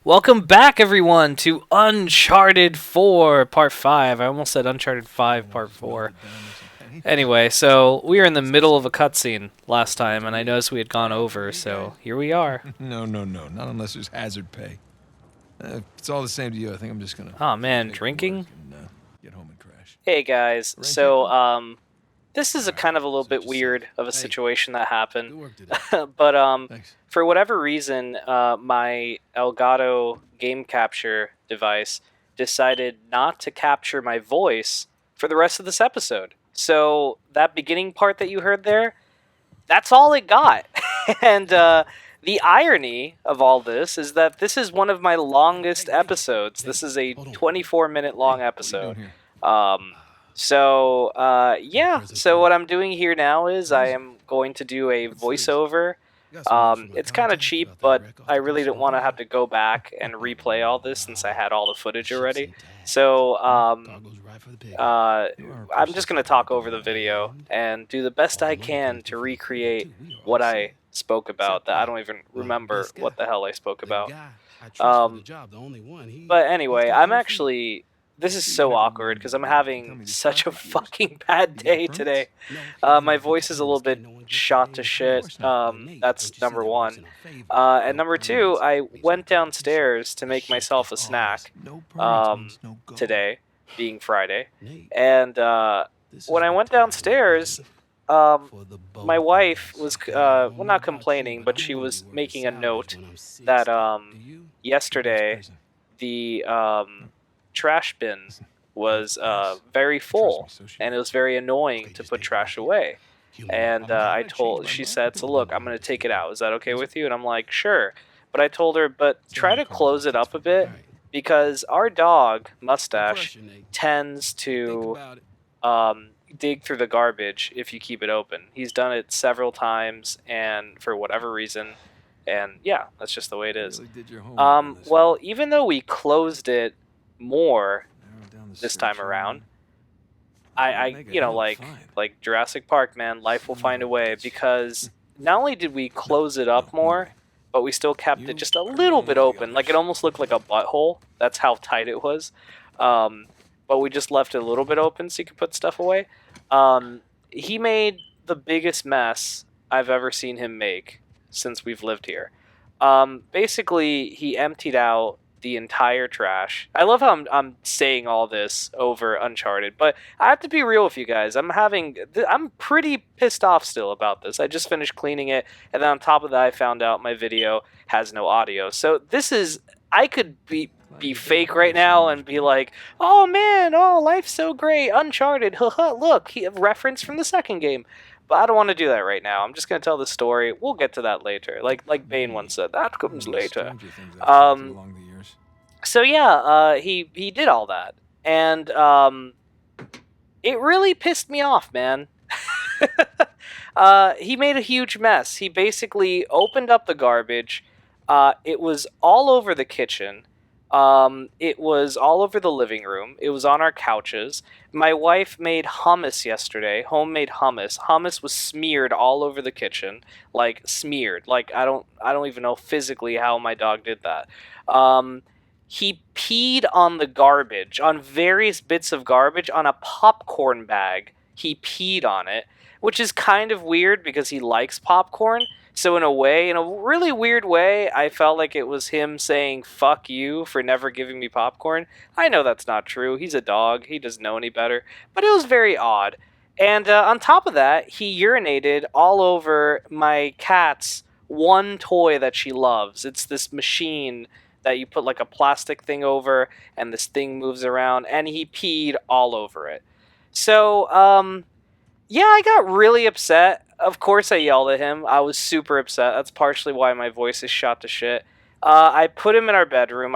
Welcome back, everyone, to Uncharted 4, Part 5. I almost said Uncharted 5, Part 4. Anyway, so we were in the middle of a cutscene last time, and I noticed we had gone over, so here we are. No, no, no. Not unless there's hazard pay. If it's all the same to you, I think I'm just gonna Oh man, make it work drinking? and get home and crash. Hey guys, Rain so, check this is a All right, kind of a little so bit just say, weird of a hey, situation that happened. good work today. But, Thanks. for whatever reason, my Elgato game capture device decided not to capture my voice for the rest of this episode. So that beginning part that you heard there, that's all it got. and the irony of all this is that this is one of my longest episodes. This is a 24-minute long Hey, what are you episode. doing here? Um, yeah. So what I'm doing here now is I Music. am going to do a What's this? voiceover. You got some notes from my It's kind of contact cheap, about that but wreck off I the really coast of didn't want to have Hawaii? to go back and replay all this since I had all the The footage ship already. seemed tagged. So Cargo's right for the pig. uh, You are a I'm just going to persistent talk type, over you the know. video And and do the best all I the other can players to do for the crew, recreate too. We are all what the I same. spoke about. Except That I me. don't even Well, remember this what guy. the hell I spoke The about. guy I trust for the Um, job, the only one. but He's anyway, got I'm cold feet. actually. This is See, you so never awkward wanted because to I'm do it. You having tell me this such a traffic yours? fucking bad You got day permits? today. No, he didn't My even get the voice is a little permits. bit Can't no one get your shot name to and phone. Of shit. course not. But Nate, don't That's you see number that works one. in our favor? And No number two, permits I means no went go. His ship, downstairs to his make ship myself is a ours. snack No permits means no go. today, being Friday. Nate, And this when is I the went time we downstairs, waited um, for the my both of wife us. was, Okay, I well, don't know not about you, complaining, but but I'm she gonna be was working making a salvage note when I'm that 60. Do you? Keep those yesterday prison. the trash bin Listen, hey, was ass. very Trust me, full, so should and I. it was very annoying Okay, to just put stay right trash here. away. Human, And I might change my she mind. said, "So People been look, I'm doing going it to this take it before. out. Is that okay Is it? with you?" And I'm like, "Sure." But I told her, "But Stay in try the to car while I close it text up a people. All bit right. because our dog No Mustache pressure, Nate. tends Think to about it. dig through the garbage if you keep it open. He's done it several times, and for whatever reason, and yeah, that's just the way it You is. really did your homework on this one. Well, even though we closed it more Narrow down the this search time area. around, It'd I make a you know hell of a find. like Jurassic Park, man, life will Son of find a a way bitch. because not only did we No, close it no, up no more, way. but we still kept it You just a are little going bit with the open. Like it others. almost looked like a butthole. That's how tight it was. But we just left it a little bit open so you could put stuff away. He made the biggest mess I've ever seen him make since we've lived here. Basically, he emptied out the entire trash. I love how I'm saying all this over Uncharted, but I have to be real with you guys. I'm pretty pissed off still about this. I just finished cleaning it, and then on top of that, I found out my video has no audio. So this is I could Glad be you did fake buy right you some now news, and be boy. like, "Oh man, oh life's so great, Uncharted." Haha, look, he reference from the second game. But I don't want to do that right now. I'm just gonna tell the story. We'll get to that later. Like Bane Maybe once said, that one comes of those later. stranger things I've collected Um, along the years. so yeah, he did all that, and it really pissed me off, man. He made a huge mess. He basically opened up the garbage. It was all over the kitchen. It was all over the living room. It was on our couches. My wife made hummus yesterday, homemade hummus. Hummus was smeared all over the kitchen, like smeared. Like I don't even know physically how my dog did that. Um, he peed on the garbage, on various bits of garbage, on a popcorn bag. He peed on it, which is kind of weird because he likes popcorn. So in a way, in a really weird way, I felt like it was him saying "fuck you" for never giving me popcorn. I know that's not true. He's a dog. He doesn't know any better. But it was very odd. And on top of that, he urinated all over my cat's one toy that she loves. It's this machine that you put like a plastic thing over, and this thing moves around, and he peed all over it. So, yeah, I got really upset. Of course, I yelled at him. I was super upset. That's partially why my voice is shot to shit. I put him in our bedroom.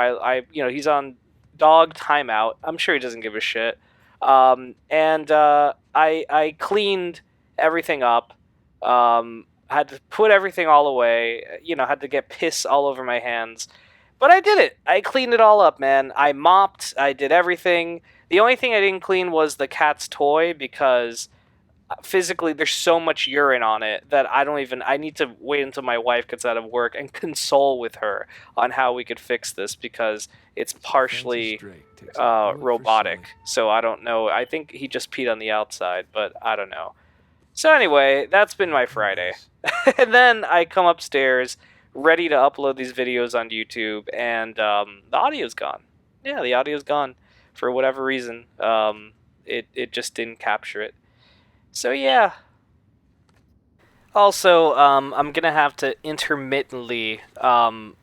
He's on dog timeout. I'm sure he doesn't give a shit. And I cleaned everything up. Had to put everything all away. Had to get piss all over my hands. But I did it. I cleaned it all up, man. I mopped. I did everything. The only thing I didn't clean was the cat's toy because physically there's so much urine on it that I need to wait until my wife gets out of work and console with her on how we could fix this because it's Two fences partially straight takes a bullet for robotic. Sully. So I don't know. I think he just peed on the outside, but I don't know. So anyway, that's been my Look at Friday. this. And then I come upstairs ready to upload these videos on YouTube, and the audio's gone. Yeah, the audio's gone for whatever reason. It just didn't capture it. So yeah. Also, I'm gonna have to intermittently I'm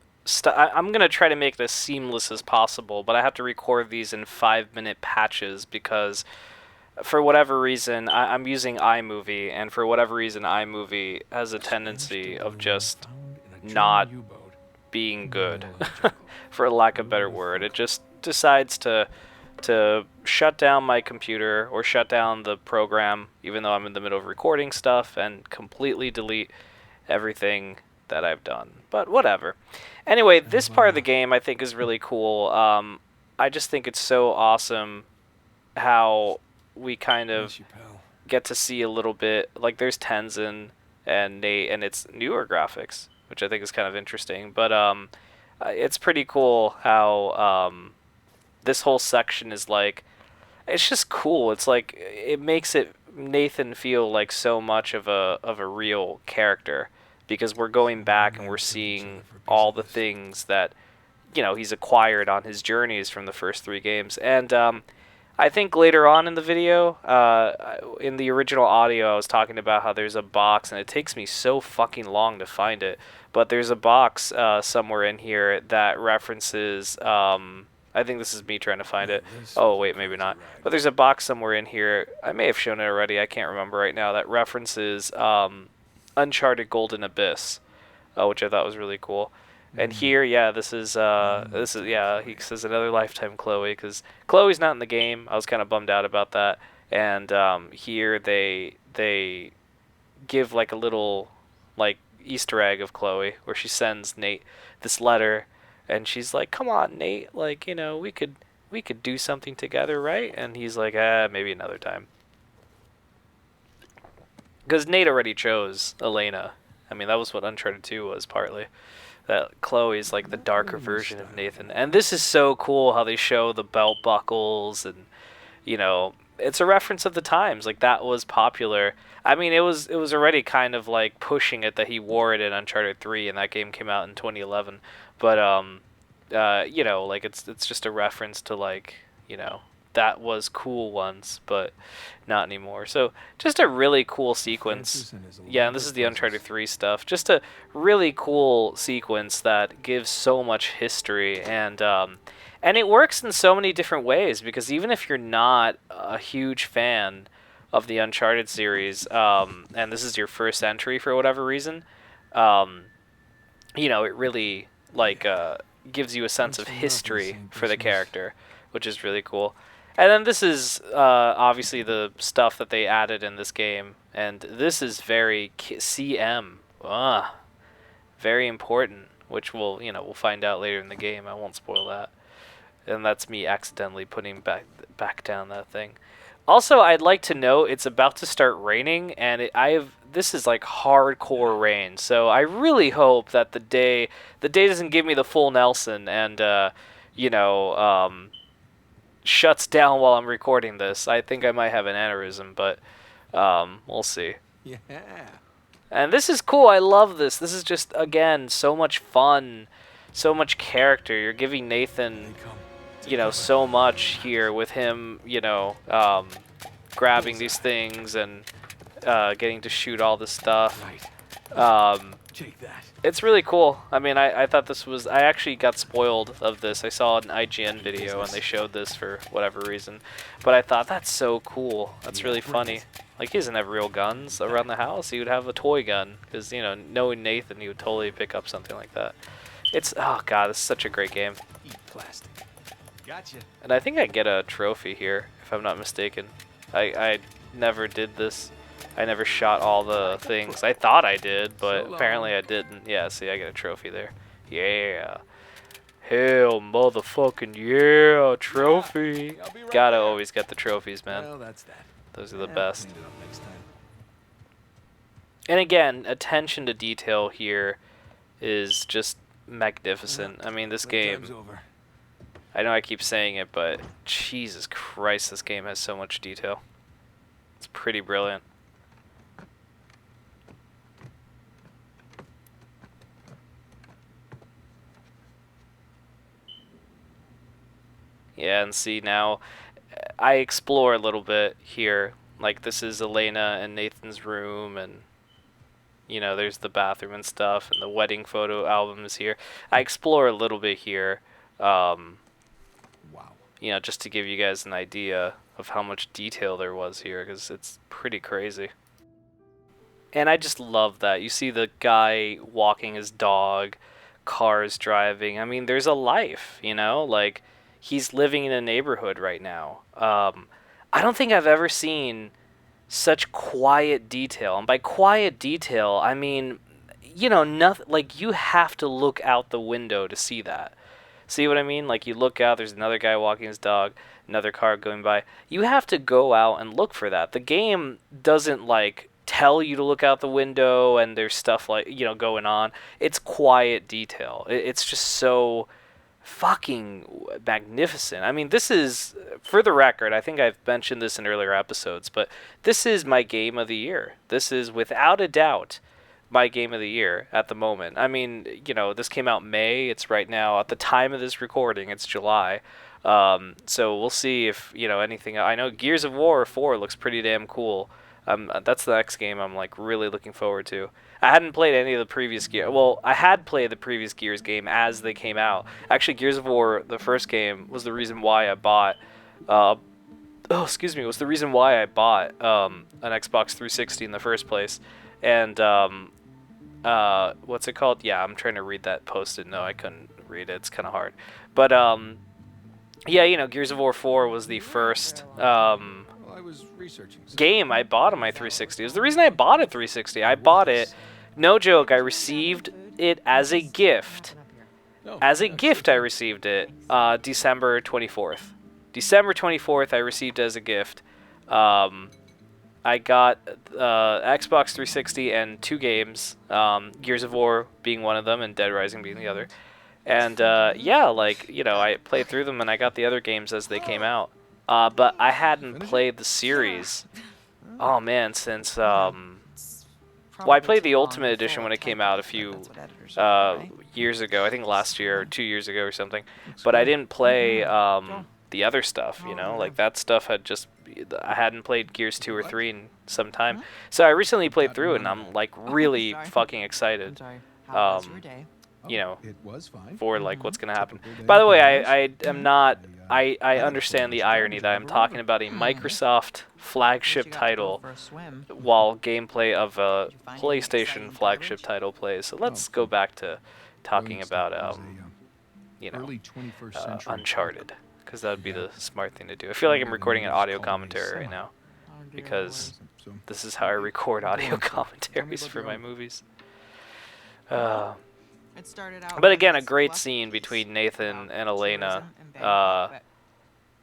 gonna try to make this seamless as possible, but I have to record these in 5 minute patches because for whatever reason I'm using iMovie, and for whatever reason iMovie has a Strange tendency of development just found in a not German U-boat being in the good, middle of the jungle. for lack of a Who would better have word. It thought? just decides to shut down my computer or shut down the program, even though I'm in the middle of recording stuff, and completely delete everything that I've done. But whatever. Anyway, And this part of the voila. game I think is really cool. I just think it's so awesome how we kind of Miss you, pal. get to see a little bit. Like there's Tenzin and Nate, and it's newer graphics, which I think is kind of interesting. But it's pretty cool how this whole section is like. It's just cool. It's like it makes it Nathan feel like so much of a real character because we're So going you back and we're men killed each other seeing for a piece all of the this. things that he's acquired on his journeys from the first three games. And I think later on in the video, in the original audio, I was talking about how there's a box, and it takes me so fucking long to find it. But there's a box somewhere in here that references. I think this is me trying to find Now it. this Oh was a wait, maybe crazy not. ride. But there's a box somewhere in here. I may have shown it already. I can't remember right now. That references Uncharted Golden Abyss, which I thought was really cool. And here, yeah, Another this is lifetime, yeah, he Chloe. says another lifetime Chloe because Chloe's not in the game. I was kind of bummed out about that. And here they give like a little like Easter egg of Chloe where she sends Nate this letter, and she's like, "Come on, Nate, like we could do something together, right?" And he's like, "Ah, maybe another time." Because Nate already chose Elena. I mean, that was what Uncharted 2 was partly. That Chloe's like the Not darker really my version of style, you Nathan. know. And this is so cool how they show the belt buckles, and it's a reference of the times. Like that was popular. I mean, it was already kind of like pushing it that he wore it in Uncharted 3, and that game came out in 2011. But like it's just a reference to like, that was cool once, but not anymore. So just a really cool sequence. Francis and his Yeah, and this elaborate is the Uncharted puzzles. 3 stuff. Just a really cool sequence that gives so much history, and it works in so many different ways because even if you're not a huge fan of the Uncharted series, and this is your first entry for whatever reason, um, it really like gives you a sense of That's enough of the history same for the Christmas. character, which is really cool. And then this is obviously the stuff that they added in this game, and this is very CM, very important, which we'll find out later in the game. I won't spoil that. And that's me accidentally putting back down that thing. Also, I'd like to know it's about to start raining, and this is like hardcore rain. So I really hope that the day doesn't give me the full Nelson and you know shuts down while I'm recording this. I think I might have an aneurysm, but we'll see. Yeah. And this is cool. I love this. This is just again so much fun, so much character. You're giving Here they Nathan come. Take cover. so much here with him, grabbing these Bullseye. things and getting to shoot all this stuff. Right. Um, Take that. it's really cool. I mean, I thought this was. I actually got spoiled of this. I saw an IGN Happy video and business. they showed this for whatever reason. But I thought, that's so cool. That's Yeah, really bring funny. it. Like, he doesn't have real guns around the house. He would have a toy gun. Because, knowing Nathan, he would totally pick up something like that. Oh god, this is such a great game. Eat plastic. Gotcha. And I think I get a trophy here, if I'm not mistaken. I never did this. I never shot all the things. I thought I did, but So long. apparently I didn't. Yeah, see, I get a trophy there. Yeah. Hell, motherfucking yeah, trophy. I'll be right Gotta there. always get the trophies, man. Well, that's that. Those are the I'll best. clean it up next time. And again, attention to detail here is just Well, magnificent. I mean, this playtime's game, over. I know I keep saying it, but Jesus Christ, this game has so much detail. It's pretty brilliant. Yeah, and see now, I explore a little bit here. Like, this is Elena and Nathan's room, and there's the bathroom and stuff, and the wedding photo album is here. I explore a little bit here, um, Wow. just to give you guys an idea of how much detail there was here, because it's pretty crazy. And I just love that. You see the guy walking his dog, cars driving. I mean, there's a life, Like, he's living in a neighborhood right now. I don't think I've ever seen such quiet detail. And by quiet detail, I mean, nothing, like, you have to look out the window to see that. See what I mean? Like, you look out, there's another guy walking his dog, another car going by. You have to go out and look for that. The game doesn't, like, tell you to look out the window and there's stuff, like, going on. It's quiet detail. It's just so fucking magnificent. I mean, this is, for the record, I think I've mentioned this in earlier episodes, but this is my game of the year. This is, without a doubt, my game of the year at the moment. I mean, this came out May. It's right now, at the time of this recording, it's July. So we'll see if, anything. I know Gears of War 4 looks pretty damn cool. That's the next game I'm, like, really looking forward to. I hadn't played any of the previous Gear. Well, I had played the previous Gears game as they came out. Actually, Gears of War, the first game, was the reason why I bought. Was the reason why I bought an Xbox 360 in the first place. And what's it called? Yeah, I'm trying to read that post-it. No, I couldn't read it. It's kind of hard. But yeah, Gears of War 4 was the first Well, I was researching game I bought on my 360. It was the reason I bought a 360. I bought it, no joke, I received it as a gift. As a gift, I received it December 24th. December 24th, I received it as a gift. I got Xbox 360 and 2 games, Gears of War being one of them and Dead Rising being the other. And yeah, like, I played through them and I got the other games as they came out. But I hadn't played the series, oh man, since, well, I played the Ultimate Edition when it came out a few years ago. I think last year or 2 years ago or something. But I didn't play the other stuff, like that stuff I hadn't played Gears 2 or 3 in some time. So I recently played through it and I'm, like, really fucking excited. It was fine. For, like, what's gonna happen. By the way, I am not. I understand the irony that I'm talking about a Microsoft flagship title while gameplay of a PlayStation flagship title plays. So let's go back to talking about Early 21st century Uncharted, because that would be the smart thing to do. I feel like I'm recording an audio commentary right now because this is how I record audio commentaries for my movies. But again, a great scene between Nathan and Elena, I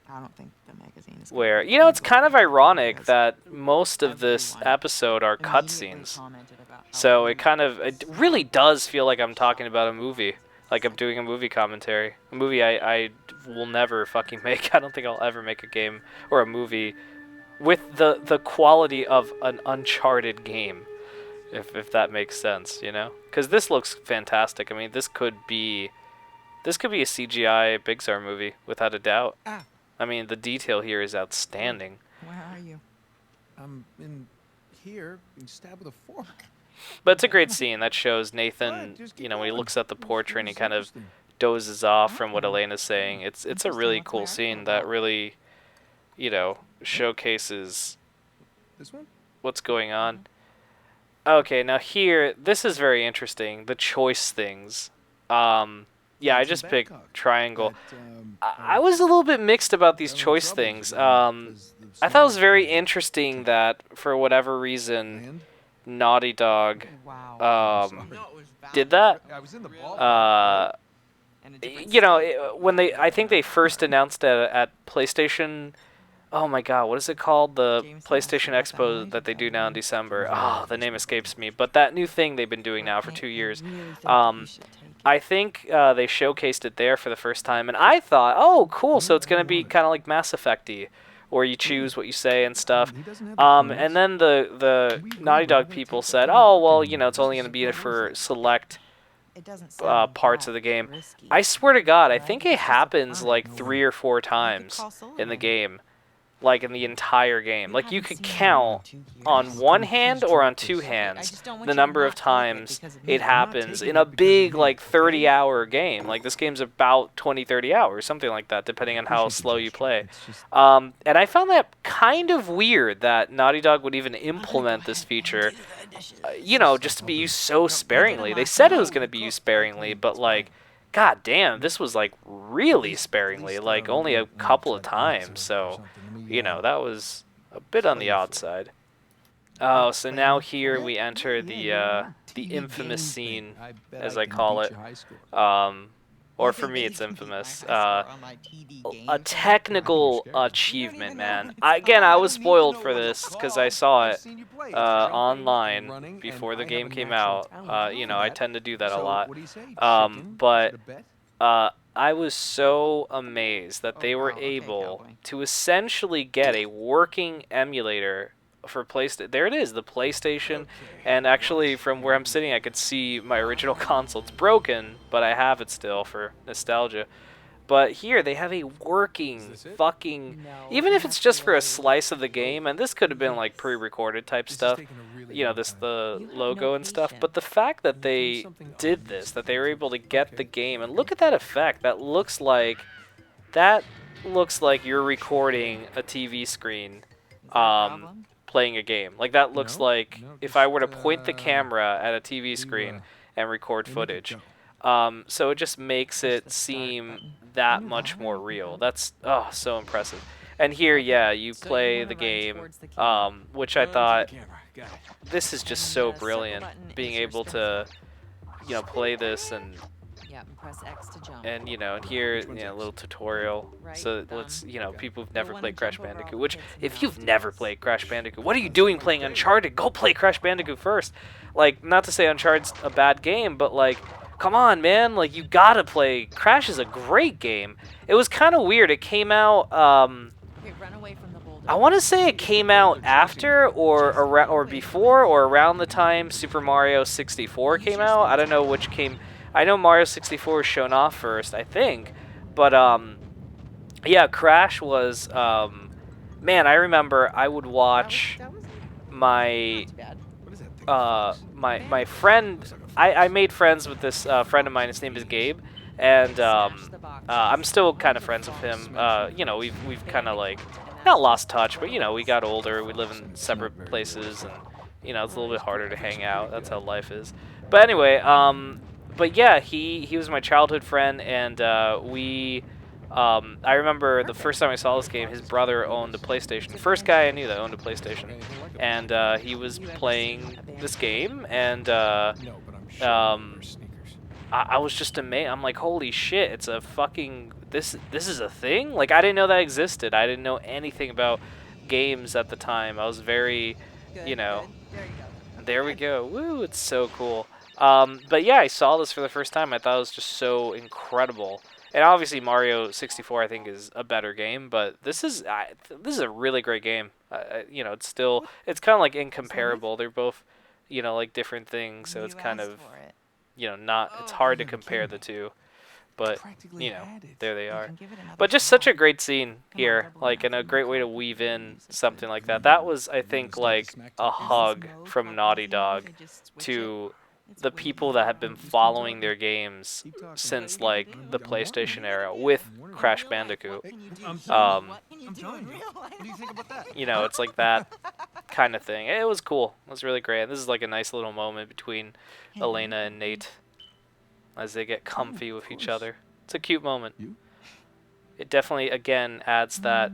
don't think the magazine is where, it's kind of ironic that most of this episode are cutscenes. So it really does feel like I'm talking about a movie, like I'm doing a movie commentary. A movie I will never fucking make. I don't think I'll ever make a game or a movie with the quality of an Uncharted game. If that makes sense, because this looks fantastic. I mean, this could be a CGI Pixar movie without a doubt. I mean, the detail here is outstanding. Where are you? I'm in here, being stabbed with a fork. But it's a great scene that shows Nathan, when he looks at the portrait and he kind of dozes off from what Elena's saying. It's a really cool scene that really, showcases This one? what's going on. Okay, now here, this is very interesting. The choice things. Yeah, I just picked triangle. I was a little bit mixed about these choice things. I thought it was very interesting that, for whatever reason, Naughty Dog did that. I was in the ball. When I think they first announced it at PlayStation Oh my god, what is it called? The Jameson, I PlayStation still got that Expo that they relationship do with now in him. December. Turns out Oh, all the Facebook name was escapes me. fake. But that new thing they've been doing But now for 2 years. I really think that you Um, should take it. I think they showcased it there for the first time, and I thought, oh, cool, so No, it's I gonna don't be want it. kind of like Mass Effect-y, where you choose what you say and I mean, stuff. he doesn't have the clothes. And then the We agreed Naughty we're not Dog gonna people take the said, full oh, work well, anymore. it's It's only just gonna be not worth for it. select It doesn't sound parts of that the game. risky, I swear to God, I right? think it It's just a happens permit. like No three way. or four You could times call in the Sullivan. game, like in the entire game. You Like you haven't could seen him in count 2 on years. one Can we hand please or on drop two this? Okay, I hands just don't want the you to number of not take it times because of it me. I'm not happens taking in a it because of big you, like 30 okay? hour game. Like this game's about 20, 30 hours, something like that, depending I on how appreciate the slow you gesture. play. It's just And I found that kind of weird that Naughty Dog would even I'm gonna go implement this ahead and feature, do the dishes. just to be I'll do used it. so No, they did 'em sparingly. They last said it was night. going to be used sparingly, but like, god damn, this was like really sparingly, like only a when I couple of try to eat times. or So, something. Let me that was a bit on spell the you odd for it. side. Oh, so now Plan here for we it? enter Yeah, little the TV infamous game thing. scene, I bet as I I can call beat it. your high score. Or You for think me, that it's you can beat my infamous. high score on my TV A game thing? technical scared. You don't achievement, even know man. what it's Again, called. I I was don't need to spoiled know for what it's this because I called. saw I've it seen you play. It's jumping and online running, and before the I have game a came natural out. talent for I that. tend to do that a So lot. what do you say? Um, Chicken? Is it but a bet? I was so amazed that Oh, they were wow. Okay, able cowboy. to essentially get a working emulator for PlayStation. There it is, the PlayStation. And actually, from where I'm sitting, I could see my original console. It's broken, but I have it still for nostalgia. But here, they have a Is working this it? fucking. No, Even you if it's have to just for a wait. slice of the game, and this could have been like pre recorded type This is stuff, taking a really long time. the You have no logo and stuff. But patience. the fact that You're doing they something did obvious this, that there, they were too. able to get the Okay. game, and look at that effect. That looks like you're recording a TV screen, Is there a problem? playing a game. Like that looks No, like no, if I just were to point the camera at a TV how screen and record you make it footage. go. So it just makes Push it the start seem button. I that knew much that. more Alright, real. okay. That's so impressive. And here, Okay, yeah, you so you play wanna the run game, towards the camera. which I To the thought camera. Got it. this is just And so the circle brilliant, button being is your able spin to, zone. play this Yeah, and press X to jump. and here, Which one's a X? little tutorial. Right, So thumb. let's, people who've You'll never wanna played Crash jump over all Bandicoot. the Which, pits and if you've never mountains. played Crash Bandicoot, what are you doing playing Uncharted? Go play Crash Bandicoot first. Like, not to say Uncharted's a bad game, but like, come on, man. Like, you gotta play. Crash is a great game. It was kind of weird. It came out. Okay, run away from the boulder. I want to say it came out after or before or around the time Super Mario 64 came out. I don't know which came. I know Mario 64 was shown off first, I think, but yeah, Crash was man. I remember I would watch That was my not too bad. What is that thing? my friend. I made friends with this friend of mine. His name is Gabe, and Smash the boxes. I'm still kind of friends with him. We've kind of like not lost touch, but we got older. We live in separate places, and it's a little bit harder to hang out. That's how life is. But anyway, but yeah, he was my childhood friend, and I remember the first time I saw this game, his brother owned a PlayStation. First guy I knew that owned a PlayStation, and he was playing this game, and No, but I'm sure um, your sneakers. I was just amazed. I'm like, holy shit! It's a fucking this is a thing. Like, I didn't know that existed. I didn't know anything about games at the time. I was very, Good, you know, good. There you go. there we go. Woo! It's so cool. But yeah, I saw this for the first time. I thought it was just so incredible. And obviously, Mario 64, I think, is a better game. But this is a really great game. It's kind of like incomparable. They're both, like different things. So it's You kind asked of, for it. not. It's Oh. hard to You're kidding compare the me. two. But Practically had it. there they You are. can give it another But just such a shot. great scene Come on, here, double like, and a nothing. great way to Clock weave it, in use it. something like that. That was, I think, like a There's hug this mode from called Naughty easy Dog mode, I just switch to it. It's the way people that have easier. been following their games Keep talking. since What are you like gonna the do? PlayStation era I'm with wondering. Crash Real life, Bandicoot. what can you do? I'm Um, What can you I'm do telling in you. real life? What do you think about that? It's like that kind of thing. It was cool. It was really great. This is like a nice little moment between Hey, Elena and Nate as they get comfy with each course. other. It's a cute moment. You? It definitely again adds that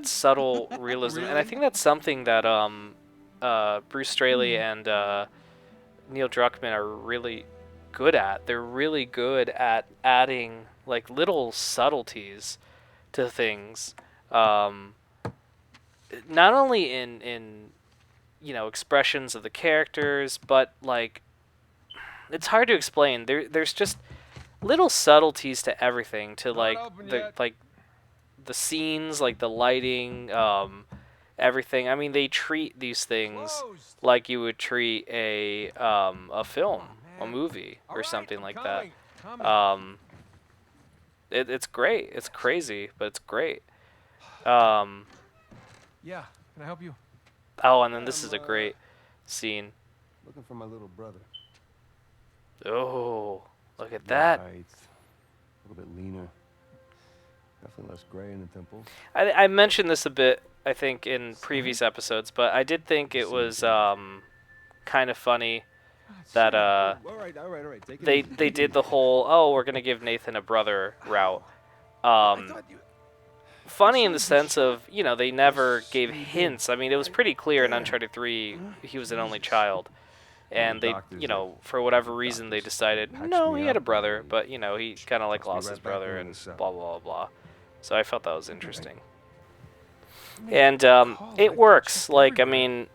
subtle realism, and I Really? think that's something that Bruce Straley and Neil Druckmann are really good at. They're really good at adding like little subtleties to things Um, not only in expressions of the characters, but like it's hard to explain. There's just little subtleties to everything, to Not like open the yet. like the scenes, like the lighting, everything. I mean, they treat these things Closed. like you would treat a film, Come on, a man. movie, All or right, something I'm like coming. that. Coming. It's great. It's crazy, but it's great. Um, Yeah. Can I help you? oh, and then this I'm is a great scene. looking for my little brother. Oh, look at Good that. height, a little bit leaner. Definitely less gray in the temples. I mentioned this a bit, I think, in previous episodes, but I did think it was kind of funny that All right. Take it they easy. they did the whole, oh, we're gonna give Nathan a brother route. I thought you. Funny in the sense of, they never gave hints. I mean, it was pretty clear in Uncharted 3 he was an only child. And they, for whatever reason, they decided, no, he had a brother, but, he kind of like lost his brother and blah, blah, blah, blah. So I felt that was interesting. And it works. Like, I mean,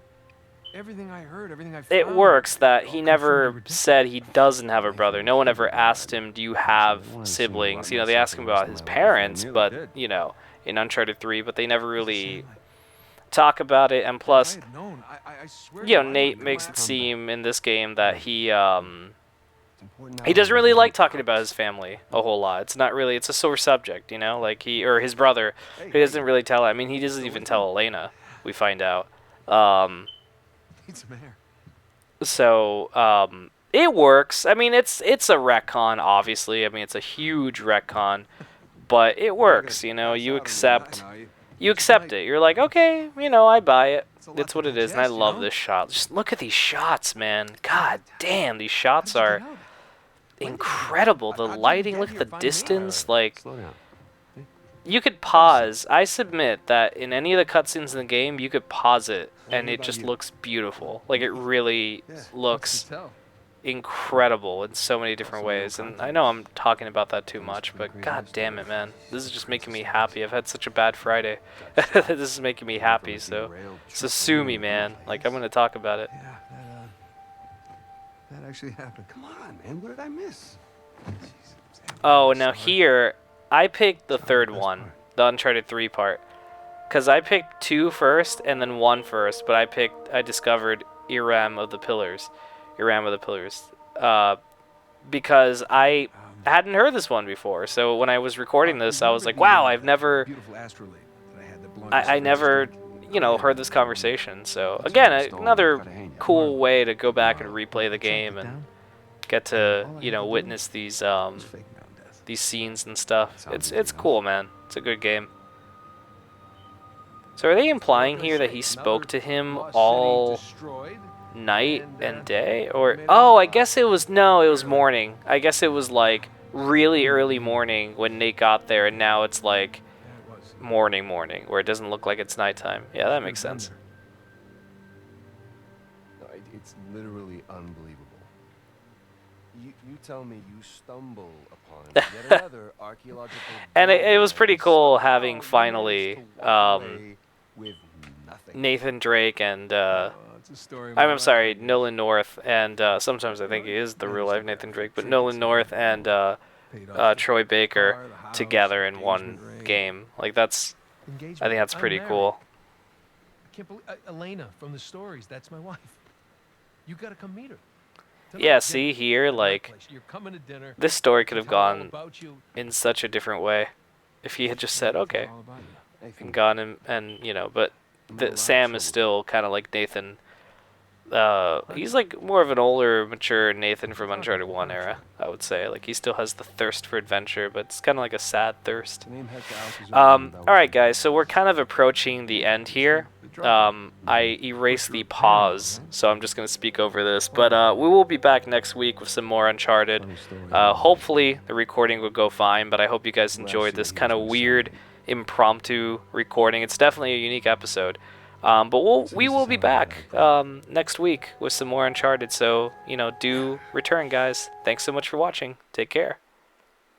Everything I heard, everything I found. it works that he all never confirmed said he doesn't have a brother. No one ever asked him, do you have siblings? They asked him about his parents, but, in Uncharted 3, but they never really talk about it. And plus, If I had known, I swear Nate makes it seem in this game that he Important now he doesn't that really you- like talking about his family a whole lot. It's not really, it's a sore subject, like he, or his brother, he doesn't really tell. I mean, he doesn't even tell Elena, we find out. Need some air. So it works. I mean, it's a retcon, obviously. I mean, it's a huge retcon, but it works. You accept it. You're like, okay, I buy it. It's what it is, and I love this shot. Just look at these shots, man. God damn, these shots are incredible. The lighting, look at the distance. Like, Slow down. you could pause. I submit that in any of the cutscenes in the game, you could pause it, and it just looks beautiful. Like, it really looks incredible in so many different ways. And I know I'm talking about that too much, but god damn it, man. This is just making me happy. I've had such a bad Friday. This is making me happy, so sue me, man. Like, I'm going to talk about it. Yeah, that actually happened. Come on, man. What did I miss? Oh, now here, I picked the third one, the Uncharted 3 part. Because I picked 2 first and then 1 first, but I discovered Iram of the Pillars. Because I hadn't heard this one before. So when I was recording this, I was like, wow, I've never, I never, heard this conversation. So again, another cool way to go back and replay the game and get to, witness these scenes and stuff. It's cool, man. It's a good game. So are they implying here that he spoke to him all night and day? Or, oh, I guess it was morning. I guess it was like really early morning when Nate got there, and now it's like morning, where it doesn't look like it's nighttime. Yeah, that makes sense. No, it's literally unbelievable. You tell me you stumble upon yet another archaeological. And it was pretty cool having somehow finally managed to walk away with nothing. Nathan Drake and It's a story of my I'm life. sorry, Nolan North, and sometimes I think he is the real life Nathan Drake, but Nolan North and Paid off Troy the Baker car, the house, together in one engagement ring. game. Like, I think that's pretty I'm cool. I can't believe Elena from the stories. That's my wife. You gotta come meet her. Yeah, Tonight, see dinner here, at my like, place. You're coming to dinner. this story could have Tell her all gone about you. in such a different way if he had just said, okay, All about you. Hey, and gone and but Sam is still kind of like Nathan. He's like more of an older, mature Nathan from Uncharted 1 era, I would say. Like, he still has the thirst for adventure, but it's kind of like a sad thirst. Alright guys, so we're kind of approaching the end here. I erased the pause, so I'm just going to speak over this. But we will be back next week with some more Uncharted. Hopefully the recording will go fine, but I hope you guys enjoyed this kind of weird, impromptu recording. It's definitely a unique episode. But we will be back next week with some more Uncharted, so, do return, guys. Thanks so much for watching. Take care.